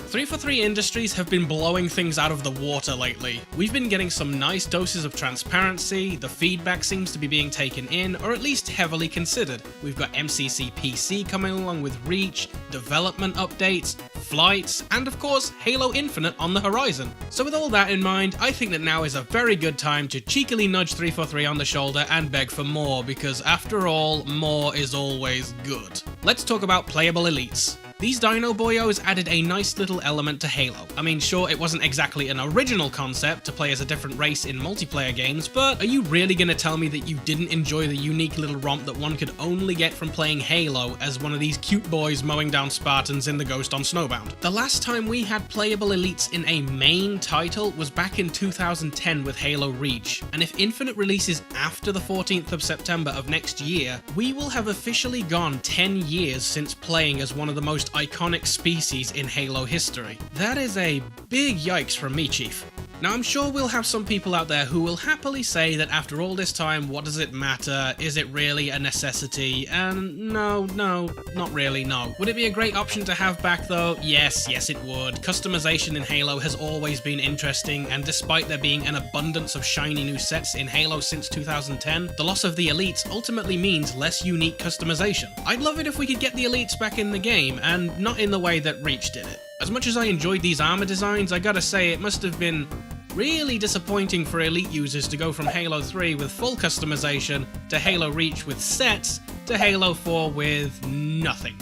343 Industries have been blowing things out of the water lately. We've been getting some nice doses of transparency, the feedback seems to be being taken in, or at least heavily considered. We've got MCC PC coming along with Reach, development updates, flights, and of course Halo Infinite on the horizon. So with all that in mind, I think that now is a very good time to cheekily nudge 343 on the shoulder and beg for more, because after all, more is always good. Let's talk about Playable Elites. These Dino Boyos added a nice little element to Halo. I mean, sure, it wasn't exactly an original concept to play as a different race in multiplayer games, but are you really gonna tell me that you didn't enjoy the unique little romp that one could only get from playing Halo as one of these cute boys mowing down Spartans in the Ghost on Snowbound? The last time we had Playable Elites in a main title was back in 2010 with Halo Reach, and if Infinite releases after the 14th of September of next year, we will have officially gone 10 years since playing as one of the most iconic species in Halo history. That is a big yikes from me, Chief. Now I'm sure we'll have some people out there who will happily say that after all this time, what does it matter? Is it really a necessity? And no, not really, no. Would it be a great option to have back though? Yes it would. Customization in Halo has always been interesting, and despite there being an abundance of shiny new sets in Halo since 2010, the loss of the Elites ultimately means less unique customization. I'd love it if we could get the Elites back in the game, and not in the way that Reach did it. As much as I enjoyed these armor designs, I gotta say it must have been really disappointing for Elite users to go from Halo 3 with full customization, to Halo Reach with sets, to Halo 4 with nothing.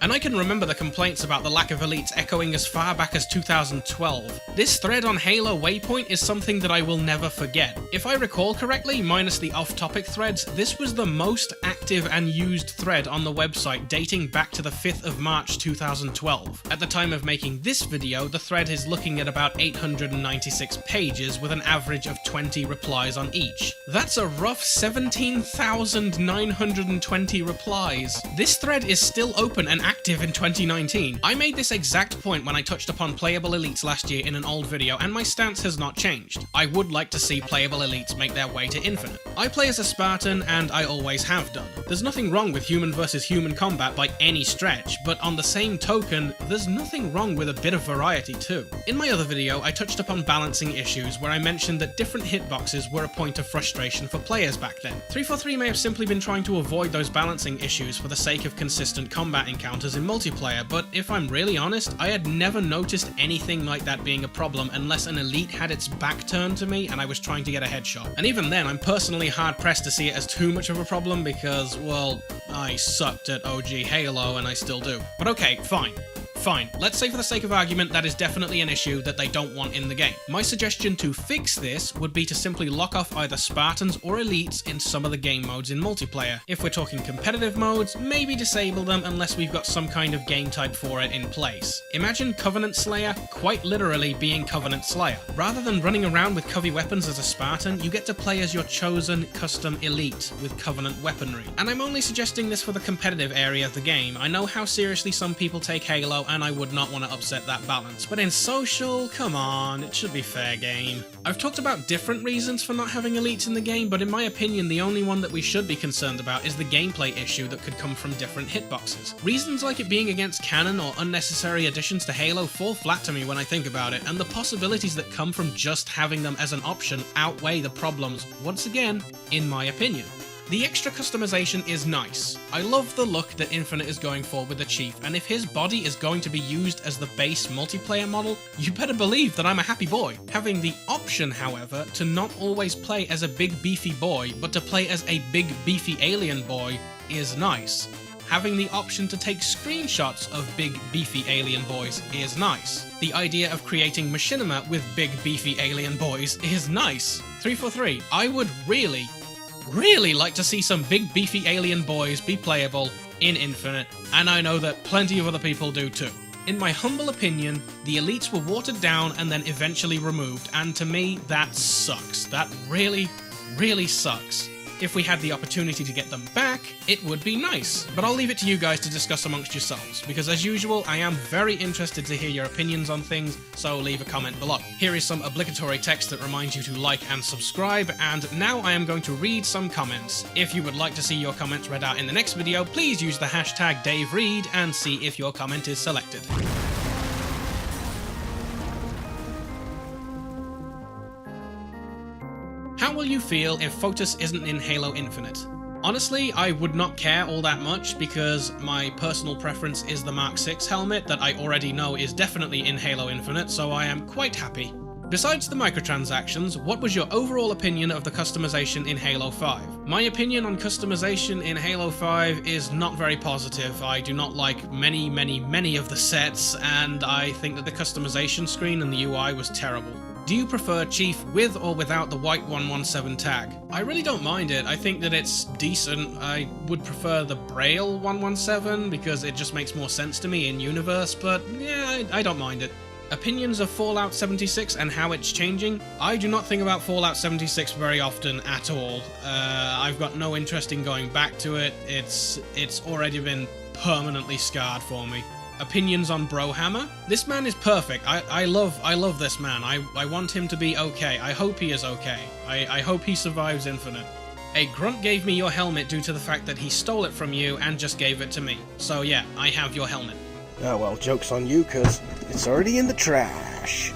And I can remember the complaints about the lack of Elites echoing as far back as 2012. This thread on Halo Waypoint is something that I will never forget. If I recall correctly, minus the off-topic threads, this was the most active and used thread on the website dating back to the 5th of March 2012. At the time of making this video, the thread is looking at about 896 pages with an average of 20 replies on each. That's a rough 17,920 replies. This thread is still open and active in 2019. I made this exact point when I touched upon Playable Elites last year in an old video, and my stance has not changed. I would like to see Playable Elites make their way to Infinite. I play as a Spartan, and I always have done. There's nothing wrong with human versus human combat by any stretch, but on the same token, there's nothing wrong with a bit of variety too. In my other video, I touched upon balancing issues where I mentioned that different hitboxes were a point of frustration for players back then. 343 may have simply been trying to avoid those balancing issues for the sake of consistent combat encounters in multiplayer, but if I'm really honest, I had never noticed anything like that being a problem unless an Elite had its back turned to me and I was trying to get a headshot. And even then, I'm personally hard pressed to see it as too much of a problem because, well, I sucked at OG Halo and I still do. But okay, fine. Let's say for the sake of argument that is definitely an issue that they don't want in the game. My suggestion to fix this would be to simply lock off either Spartans or Elites in some of the game modes in multiplayer. If we're talking competitive modes, maybe disable them unless we've got some kind of game type for it in place. Imagine Covenant Slayer quite literally being Covenant Slayer. Rather than running around with Covey weapons as a Spartan, you get to play as your chosen custom Elite with Covenant weaponry. And I'm only suggesting this for the competitive area of the game. I know how seriously some people take Halo, and I would not want to upset that balance. But in social, come on, it should be fair game. I've talked about different reasons for not having Elites in the game, but in my opinion, the only one that we should be concerned about is the gameplay issue that could come from different hitboxes. Reasons like it being against canon or unnecessary additions to Halo fall flat to me when I think about it, and the possibilities that come from just having them as an option outweigh the problems, once again, in my opinion. The extra customization is nice. I love the look that Infinite is going for with the Chief, and if his body is going to be used as the base multiplayer model, you better believe that I'm a happy boy. Having the option, however, to not always play as a big beefy boy, but to play as a big beefy alien boy is nice. Having the option to take screenshots of big beefy alien boys is nice. The idea of creating machinima with big beefy alien boys is nice. 343, I would really like to see some big beefy alien boys be playable in Infinite, and I know that plenty of other people do too. In my humble opinion, the Elites were watered down and then eventually removed, and to me, that sucks. That really sucks. If we had the opportunity to get them back, it would be nice. But I'll leave it to you guys to discuss amongst yourselves, because as usual, I am very interested to hear your opinions on things, so leave a comment below. Here is some obligatory text that reminds you to like and subscribe, and now I am going to read some comments. If you would like to see your comments read out in the next video, please use the hashtag DaveRead and see if your comment is selected. How will you feel if Photos isn't in Halo Infinite? Honestly, I would not care all that much because my personal preference is the Mark 6 helmet that I already know is definitely in Halo Infinite, so I am quite happy. Besides the microtransactions, what was your overall opinion of the customization in Halo 5? My opinion on customization in Halo 5 is not very positive. I do not like many of the sets, and I think that the customization screen and the UI was terrible. Do you prefer Chief with or without the white 117 tag? I really don't mind it. I think that it's decent. I would prefer the Braille 117 because it just makes more sense to me in universe, but yeah, I don't mind it. Opinions of Fallout 76 and how it's changing? I do not think about Fallout 76 very often at all. I've got no interest in going back to it. It's already been permanently scarred for me. Opinions on Brohammer? This man is perfect. I love this man. I want him to be okay. I hope he is okay. I hope he survives Infinite. A grunt gave me your helmet due to the fact that he stole it from you and just gave it to me. So yeah, I have your helmet. Oh well, joke's on you, cause it's already in the trash.